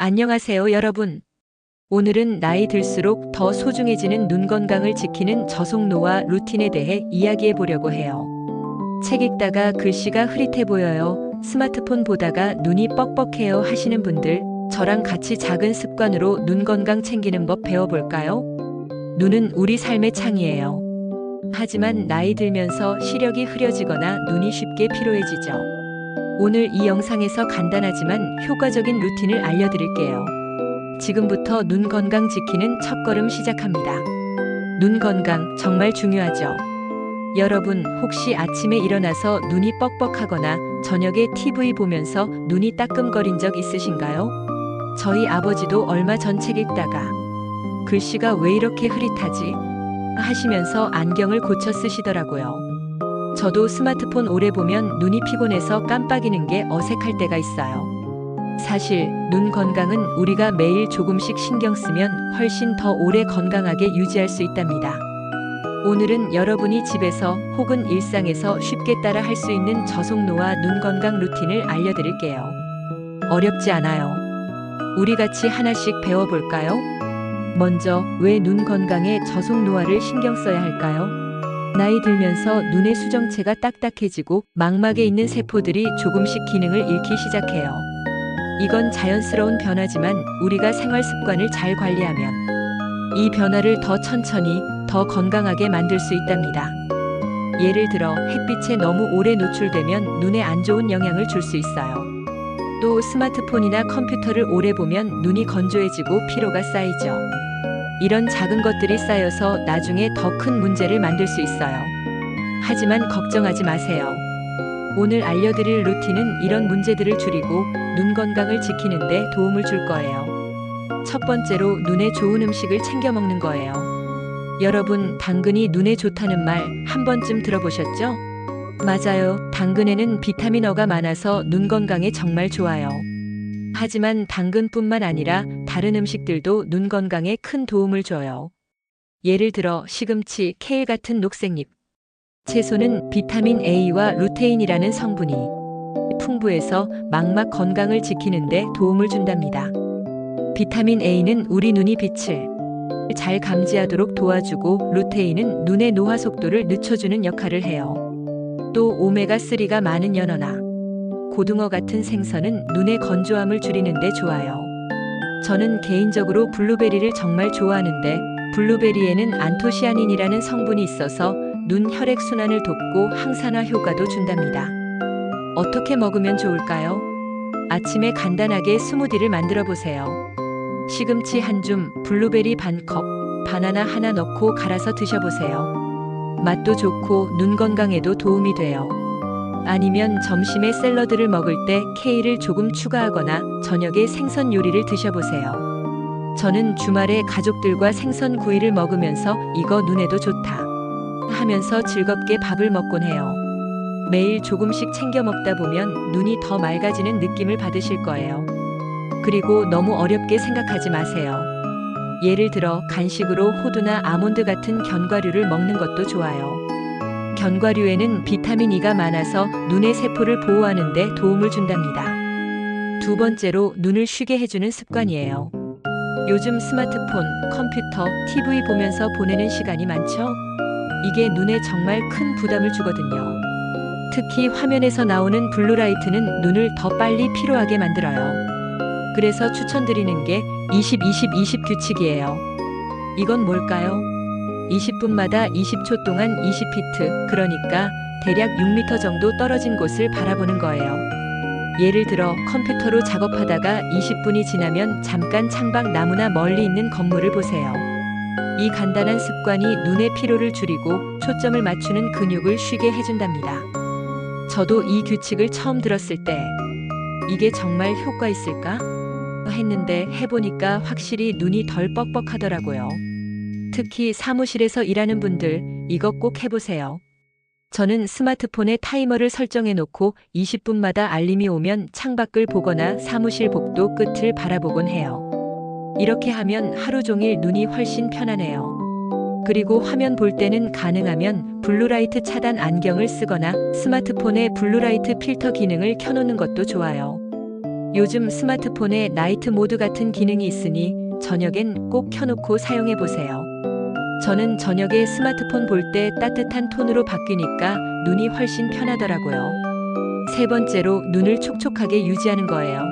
안녕하세요, 여러분. 오늘은 나이 들수록 더 소중해지는 눈 건강을 지키는 저속노화 루틴에 대해 이야기해 보려고 해요. 책 읽다가 글씨가 흐릿해 보여요. 스마트폰 보다가 눈이 뻑뻑해요 하시는 분들, 저랑 같이 작은 습관으로 눈 건강 챙기는 법 배워볼까요? 눈은 우리 삶의 창이에요. 하지만 나이 들면서 시력이 흐려지거나 눈이 쉽게 피로해지죠. 오늘 이 영상에서 간단하지만 효과적인 루틴을 알려드릴게요. 지금부터 눈 건강 지키는 첫걸음 시작합니다. 눈 건강 정말 중요하죠. 여러분, 혹시 아침에 일어나서 눈이 뻑뻑하거나 저녁에 TV 보면서 눈이 따끔거린 적 있으신가요? 저희 아버지도 얼마 전 책 읽다가 글씨가 왜 이렇게 흐릿하지? 하시면서 안경을 고쳐 쓰시더라고요. 저도 스마트폰 오래 보면 눈이 피곤해서 깜빡이는 게 어색할 때가 있어요. 사실 눈 건강은 우리가 매일 조금씩 신경 쓰면 훨씬 더 오래 건강하게 유지할 수 있답니다. 오늘은 여러분이 집에서 혹은 일상에서 쉽게 따라 할 수 있는 저속노화 눈 건강 루틴을 알려드릴게요. 어렵지 않아요. 우리 같이 하나씩 배워볼까요? 먼저, 왜 눈 건강에 저속노화를 신경 써야 할까요? 나이 들면서 눈의 수정체가 딱딱해지고 망막에 있는 세포들이 조금씩 기능을 잃기 시작해요. 이건 자연스러운 변화지만 우리가 생활 습관을 잘 관리하면 이 변화를 더 천천히, 더 건강하게 만들 수 있답니다. 예를 들어 햇빛에 너무 오래 노출되면 눈에 안 좋은 영향을 줄 수 있어요. 또 스마트폰이나 컴퓨터를 오래 보면 눈이 건조해지고 피로가 쌓이죠. 이런 작은 것들이 쌓여서 나중에 더 큰 문제를 만들 수 있어요. 하지만 걱정하지 마세요. 오늘 알려드릴 루틴은 이런 문제들을 줄이고 눈 건강을 지키는 데 도움을 줄 거예요. 첫 번째로, 눈에 좋은 음식을 챙겨 먹는 거예요. 여러분, 당근이 눈에 좋다는 말 한 번쯤 들어보셨죠? 맞아요. 당근에는 비타민 어가 많아서 눈 건강에 정말 좋아요. 하지만 당근뿐만 아니라 다른 음식들도 눈 건강에 큰 도움을 줘요. 예를 들어 시금치, 케일 같은 녹색잎. 채소는 비타민 A와 루테인이라는 성분이 풍부해서 망막 건강을 지키는 데 도움을 준답니다. 비타민 A는 우리 눈이 빛을 잘 감지하도록 도와주고, 루테인은 눈의 노화 속도를 늦춰주는 역할을 해요. 또 오메가3가 많은 연어나 고등어 같은 생선은 눈의 건조함을 줄이는 데 좋아요. 저는 개인적으로 블루베리를 정말 좋아하는데, 블루베리에는 안토시아닌이라는 성분이 있어서 눈 혈액순환을 돕고 항산화 효과도 준답니다. 어떻게 먹으면 좋을까요? 아침에 간단하게 스무디를 만들어 보세요. 시금치 한 줌, 블루베리 반 컵, 바나나 하나 넣고 갈아서 드셔보세요. 맛도 좋고 눈 건강에도 도움이 돼요. 아니면 점심에 샐러드를 먹을 때 케일을 조금 추가하거나 저녁에 생선 요리를 드셔보세요. 저는 주말에 가족들과 생선 구이를 먹으면서 이거 눈에도 좋다 하면서 즐겁게 밥을 먹곤 해요. 매일 조금씩 챙겨 먹다 보면 눈이 더 맑아지는 느낌을 받으실 거예요. 그리고 너무 어렵게 생각하지 마세요. 예를 들어 간식으로 호두나 아몬드 같은 견과류를 먹는 것도 좋아요. 견과류에는 비타민 E가 많아서 눈의 세포를 보호하는 데 도움을 준답니다. 두 번째로, 눈을 쉬게 해주는 습관이에요. 요즘 스마트폰, 컴퓨터, TV 보면서 보내는 시간이 많죠? 이게 눈에 정말 큰 부담을 주거든요. 특히 화면에서 나오는 블루라이트는 눈을 더 빨리 피로하게 만들어요. 그래서 추천드리는 게 20-20-20 규칙이에요. 이건 뭘까요? 20분마다 20초 동안 20피트, 그러니까 대략 6m 정도 떨어진 곳을 바라보는 거예요. 예를 들어 컴퓨터로 작업하다가 20분이 지나면 잠깐 창밖 나무나 멀리 있는 건물을 보세요. 이 간단한 습관이 눈의 피로를 줄이고 초점을 맞추는 근육을 쉬게 해준답니다. 저도 이 규칙을 처음 들었을 때 이게 정말 효과 있을까? 했는데 해보니까 확실히 눈이 덜 뻑뻑하더라고요. 특히 사무실에서 일하는 분들, 이거 꼭 해보세요. 저는 스마트폰에 타이머를 설정해 놓고 20분마다 알림이 오면 창밖을 보거나 사무실 복도 끝을 바라보곤 해요. 이렇게 하면 하루 종일 눈이 훨씬 편안해요. 그리고 화면 볼 때는 가능하면 블루라이트 차단 안경을 쓰거나 스마트폰에 블루라이트 필터 기능을 켜놓는 것도 좋아요. 요즘 스마트폰에 나이트 모드 같은 기능이 있으니 저녁엔 꼭 켜놓고 사용해 보세요. 저는 저녁에 스마트폰 볼 때 따뜻한 톤으로 바뀌니까 눈이 훨씬 편하더라고요. 세 번째로 눈을 촉촉하게 유지하는 거예요.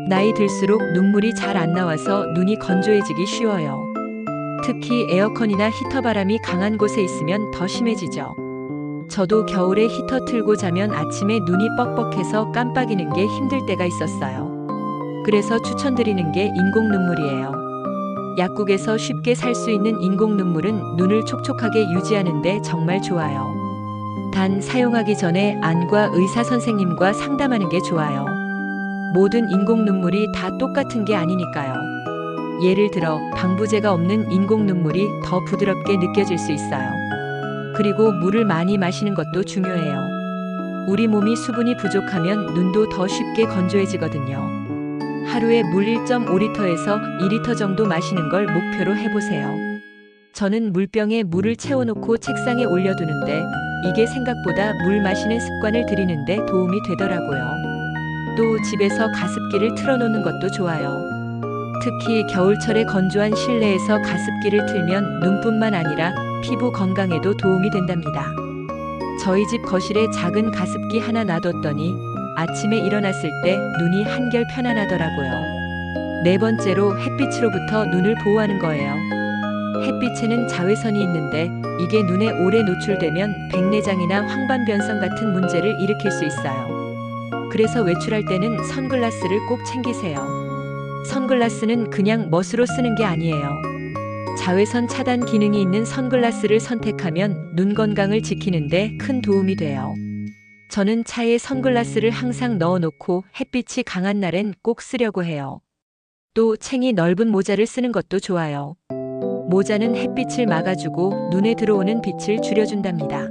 나이 들수록 눈물이 잘 안 나와서 눈이 건조해지기 쉬워요. 특히 에어컨이나 히터 바람이 강한 곳에 있으면 더 심해지죠. 저도 겨울에 히터 틀고 자면 아침에 눈이 뻑뻑해서 깜빡이는 게 힘들 때가 있었어요. 그래서 추천드리는 게 인공 눈물이에요. 약국에서 쉽게 살 수 있는 인공 눈물은 눈을 촉촉하게 유지하는데 정말 좋아요. 단 사용하기 전에 안과 의사 선생님과 상담하는 게 좋아요. 모든 인공 눈물이 다 똑같은 게 아니니까요. 예를 들어 방부제가 없는 인공 눈물이 더 부드럽게 느껴질 수 있어요. 그리고 물을 많이 마시는 것도 중요해요. 우리 몸이 수분이 부족하면 눈도 더 쉽게 건조해지거든요. 하루에 물 1.5리터에서 2리터 정도 마시는 걸 목표로 해보세요. 저는 물병에 물을 채워놓고 책상에 올려두는데 이게 생각보다 물 마시는 습관을 들이는데 도움이 되더라고요. 또 집에서 가습기를 틀어놓는 것도 좋아요. 특히 겨울철에 건조한 실내에서 가습기를 틀면 눈뿐만 아니라 피부 건강에도 도움이 된답니다. 저희 집 거실에 작은 가습기 하나 놔뒀더니 아침에 일어났을 때 눈이 한결 편안하더라고요. 네 번째로 햇빛으로부터 눈을 보호하는 거예요. 햇빛에는 자외선이 있는데 이게 눈에 오래 노출되면 백내장이나 황반변성 같은 문제를 일으킬 수 있어요. 그래서 외출할 때는 선글라스를 꼭 챙기세요. 선글라스는 그냥 멋으로 쓰는 게 아니에요. 자외선 차단 기능이 있는 선글라스를 선택하면 눈 건강을 지키는데 큰 도움이 돼요. 저는 차에 선글라스를 항상 넣어놓고 햇빛이 강한 날엔 꼭 쓰려고 해요. 또 챙이 넓은 모자를 쓰는 것도 좋아요. 모자는 햇빛을 막아주고 눈에 들어오는 빛을 줄여준답니다.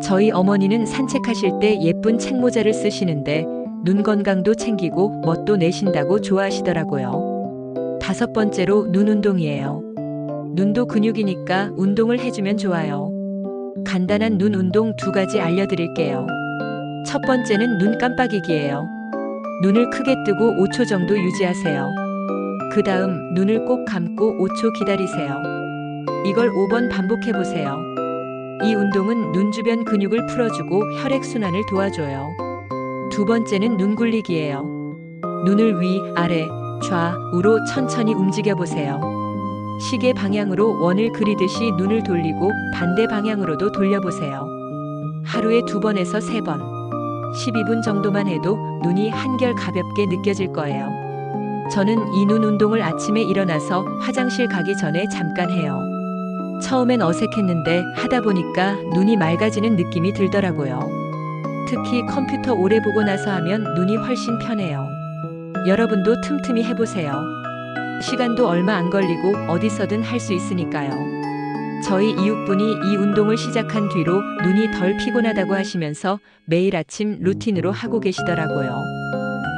저희 어머니는 산책하실 때 예쁜 책모자를 쓰시는데 눈 건강도 챙기고 멋도 내신다고 좋아하시더라고요. 다섯 번째로 눈 운동이에요. 눈도 근육이니까 운동을 해주면 좋아요. 간단한 눈 운동 2가지 알려드릴게요. 첫 번째는 눈 깜빡이기예요. 눈을 크게 뜨고 5초 정도 유지하세요. 그 다음 눈을 꼭 감고 5초 기다리세요. 이걸 5번 반복해보세요. 이 운동은 눈 주변 근육을 풀어주고 혈액순환을 도와줘요. 두 번째는 눈 굴리기예요. 눈을 위, 아래, 좌, 우로 천천히 움직여보세요. 시계 방향으로 원을 그리듯이 눈을 돌리고 반대 방향으로도 돌려보세요. 하루에 2번에서 3번. 12분 정도만 해도 눈이 한결 가볍게 느껴질 거예요. 저는 이 눈 운동을 아침에 일어나서 화장실 가기 전에 잠깐 해요. 처음엔 어색했는데 하다 보니까 눈이 맑아지는 느낌이 들더라고요. 특히 컴퓨터 오래 보고 나서 하면 눈이 훨씬 편해요. 여러분도 틈틈이 해보세요. 시간도 얼마 안 걸리고 어디서든 할 수 있으니까요. 저희 이웃분이 이 운동을 시작한 뒤로 눈이 덜 피곤하다고 하시면서 매일 아침 루틴으로 하고 계시더라고요.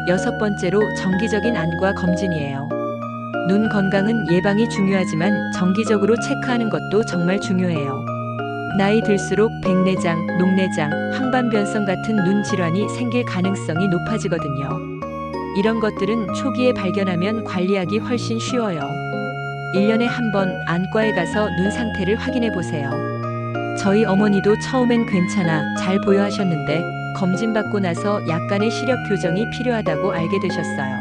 여섯 번째로 정기적인 안과 검진이에요. 눈 건강은 예방이 중요하지만 정기적으로 체크하는 것도 정말 중요해요. 나이 들수록 백내장, 녹내장, 황반변성 같은 눈 질환이 생길 가능성이 높아지거든요. 이런 것들은 초기에 발견하면 관리하기 훨씬 쉬워요. 1년에 한 번 안과에 가서 눈 상태를 확인해 보세요. 저희 어머니도 처음엔 괜찮아, 잘 보여 하셨는데 검진받고 나서 약간의 시력 교정이 필요하다고 알게 되셨어요.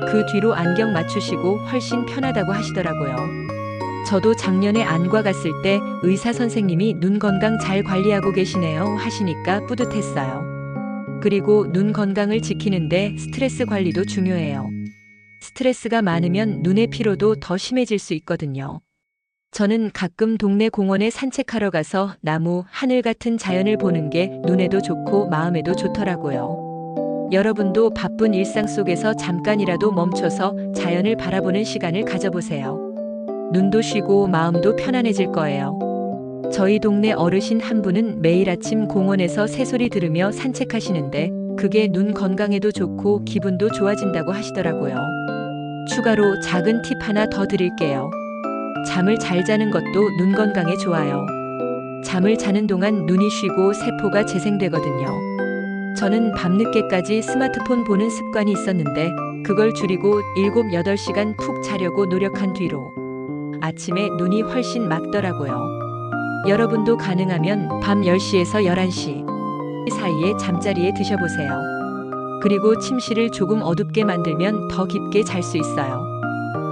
그 뒤로 안경 맞추시고 훨씬 편하다고 하시더라고요. 저도 작년에 안과 갔을 때 의사 선생님이 눈 건강 잘 관리하고 계시네요 하시니까 뿌듯했어요. 그리고 눈 건강을 지키는데 스트레스 관리도 중요해요. 스트레스가 많으면 눈의 피로도 더 심해질 수 있거든요. 저는 가끔 동네 공원에 산책하러 가서 나무, 하늘 같은 자연을 보는 게 눈에도 좋고 마음에도 좋더라고요. 여러분도 바쁜 일상 속에서 잠깐이라도 멈춰서 자연을 바라보는 시간을 가져보세요. 눈도 쉬고 마음도 편안해질 거예요. 저희 동네 어르신 한 분은 매일 아침 공원에서 새소리 들으며 산책하시는데 그게 눈 건강에도 좋고 기분도 좋아진다고 하시더라고요. 추가로 작은 팁 하나 더 드릴게요. 잠을 잘 자는 것도 눈 건강에 좋아요. 잠을 자는 동안 눈이 쉬고 세포가 재생되거든요. 저는 밤늦게까지 스마트폰 보는 습관이 있었는데 그걸 줄이고 7, 8시간 푹 자려고 노력한 뒤로 아침에 눈이 훨씬 맑더라고요. 여러분도 가능하면 밤 10시에서 11시 사이에 잠자리에 드셔보세요. 그리고 침실을 조금 어둡게 만들면 더 깊게 잘 수 있어요.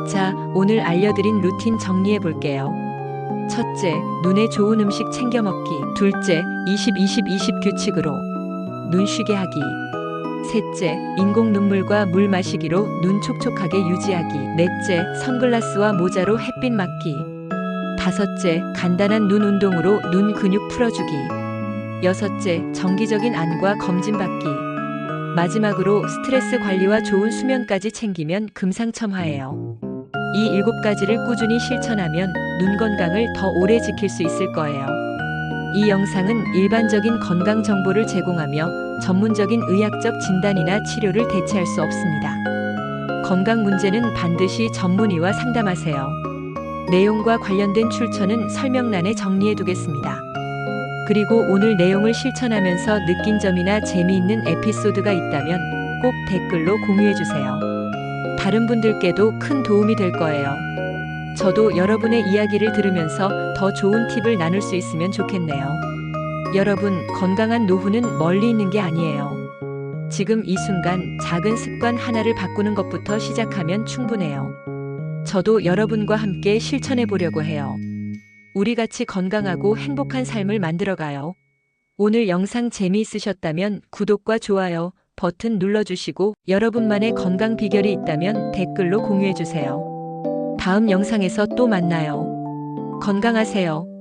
자, 오늘 알려드린 루틴 정리해 볼게요. 첫째, 눈에 좋은 음식 챙겨 먹기. 둘째, 20-20-20 규칙으로 눈 쉬게 하기. 셋째, 인공 눈물과 물 마시기로 눈 촉촉하게 유지하기. 넷째, 선글라스와 모자로 햇빛 막기. 다섯째, 간단한 눈 운동으로 눈 근육 풀어주기. 여섯째, 정기적인 안과 검진 받기. 마지막으로 스트레스 관리와 좋은 수면까지 챙기면 금상첨화예요. 이 7가지를 꾸준히 실천하면 눈 건강을 더 오래 지킬 수 있을 거예요. 이 영상은 일반적인 건강 정보를 제공하며 전문적인 의학적 진단이나 치료를 대체할 수 없습니다. 건강 문제는 반드시 전문의와 상담하세요. 내용과 관련된 출처는 설명란에 정리해 두겠습니다. 그리고 오늘 내용을 실천하면서 느낀 점이나 재미있는 에피소드가 있다면 꼭 댓글로 공유해 주세요. 다른 분들께도 큰 도움이 될 거예요. 저도 여러분의 이야기를 들으면서 더 좋은 팁을 나눌 수 있으면 좋겠네요. 여러분, 건강한 노후는 멀리 있는 게 아니에요. 지금 이 순간 작은 습관 하나를 바꾸는 것부터 시작하면 충분해요. 저도 여러분과 함께 실천해 보려고 해요. 우리 같이 건강하고 행복한 삶을 만들어가요. 오늘 영상 재미있으셨다면 구독과 좋아요 버튼 눌러주시고 여러분만의 건강 비결이 있다면 댓글로 공유해주세요. 다음 영상에서 또 만나요. 건강하세요.